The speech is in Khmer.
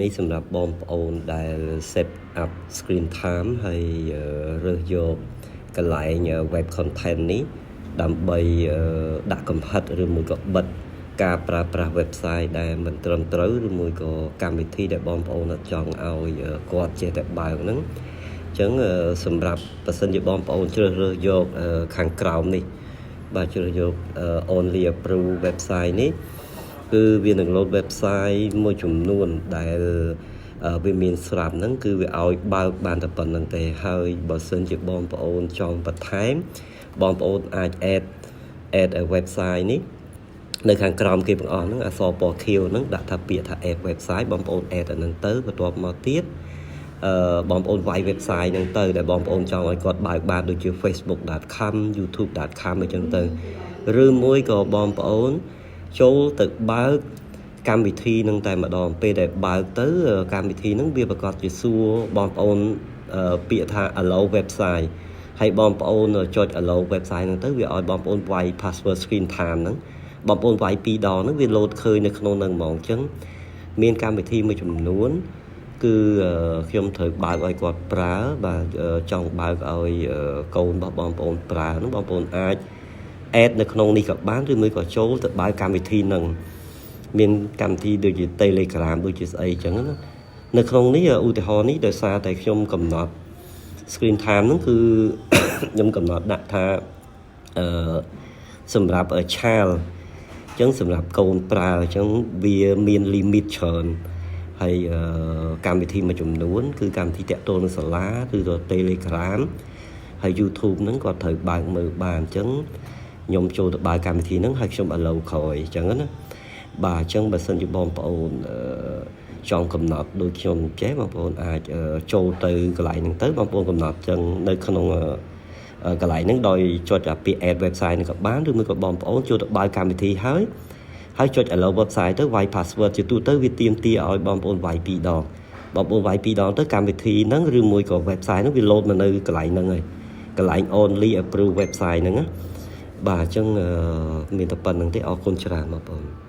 នេះសម្រាប់បងប្អូនដែល set up screen time ហើយរើសយកកន្លែង web content នេះដើម្បីដាក់កំហិតឬមួយក៏បិទការប្រើប្រាស់ website ដែលមិនត្រឹមត្រូវឬមួយក៏កម្មវិធីដែលបងប្អូនចង់ឲ្យគាត់ចេះតែបើកហ្នឹងអញ្ចឹងសម្រាប់បើសិនជាបងប្អូនជ្រើសរើសយកខាងក្រោមនេះបាទជ្រើសយក only approve website នេះគឺវានឹង load website មួយចំនួនដែលវាមានស្រាប់ហ្នឹងគឺវាឲ្យបើកបានតែប៉ុណ្្នឹងទេហើយបើសិនជាបងប្អូនចង់បន្ថែមបងប្អូនអាច add website នេះនៅខាងក្រោមគេទាំងអស់ហ្នឹងអក្សរពណ៌ខៀវហ្នឹងដាក់ថាពាក្យថា add website បងប្អូន add អាហ្នឹងទៅបន្ទាប់មកទៀតបងប្អូនវាយ website ហ្នឹងទៅដែលបងប្អូនចង់ឲ្យគាត់បើកបានដូចជា facebook.com youtube.com អញ្ចឹងទៅឬមួយក៏បងប្អូនចូលទៅបើកកម្មវិធីនឹងតែម្ដងពេលដែលបើកទៅកម្មវិធីនឹងវាប្រកាសជាសួរបងប្អូនពាក្យថា allow website ហើយបងប្អូនចុច allow website ហ្នឹងទៅវាឲ្យបងប្អូនវាយ password screen time ហ្នឹងបងប្អូនវាយ2ដងហ្នឹងវា load ឃើញនៅក្នុងហ្នឹងហ្មងអញ្ចឹងមានកម្មវិធីមួយចំនួនគឺខ្ញុំត្រូវបើកឲ្យគាត់ប្រើបាទចង់បើកឲ្យកូនរបស់បងប្អូនប្រើហ្នឹងបងប្អូនអាច add នៅក្នុងនេះក៏បានឬមួយក៏ចូលទៅបើកកម្មវិធីហ្នឹងមានកម្មវិធីដូចជា Telegram ដូចជាស្អីចឹងណានៅក្នុងនេះឧទាហរណ៍នេះដោយសារតែខ្ញុំកំណត់ screen time ហ្នឹងគឺខ្ញុំកំណត់ដាក់ថាសម្រាប់ឆាលអញ្ចឹងសម្រាប់កូនប្រើអញ្ចឹងវាមាន limit ច្រើនហើយកម្មវិធីមួយចំនួនគឺកម្មវិធីតាក់ទងនឹងសាលាឬក៏ Telegram ហើយ YouTube ហ្នឹងក៏ត្រូវបើកមើលបានអញ្ចឹងខ្ញុំចូលទៅបើកកម្មវិធីហ្នឹងហើយខ្ញុំ allow ក្រោយអញ្ចឹងណាបាទអញ្ចឹងបើសិនជាបងប្អូនចង់កំណត់ដូចខ្ញុំចេះបងប្អូនអាចចូលទៅកន្លែងហ្នឹងទៅបងប្អូនកំណត់អញ្ចឹងនៅក្នុងកន្លែងហ្នឹងដោយចុចពាក្យ add website ហ្នឹងក៏បានឬមួយក៏បងប្អូនចូលទៅបើកកម្មវិធីហើយចុច allow website ទៅវាយ password ជាទូទៅវាទាមទារឲ្យបងប្អូនវាយ2ដងបងប្អូនវាយ2ដងទៅកម្មវិធីហ្នឹងឬមួយក៏ website ហ្នឹងវា load មកនៅកន្លែងហ្នឹងហើយកន្លែង only approve website ហ្នឹងណាបាទអញ្ចឹងមានតែប៉ុណ្្នឹងទេអរគុណច្រើនបងប្អូន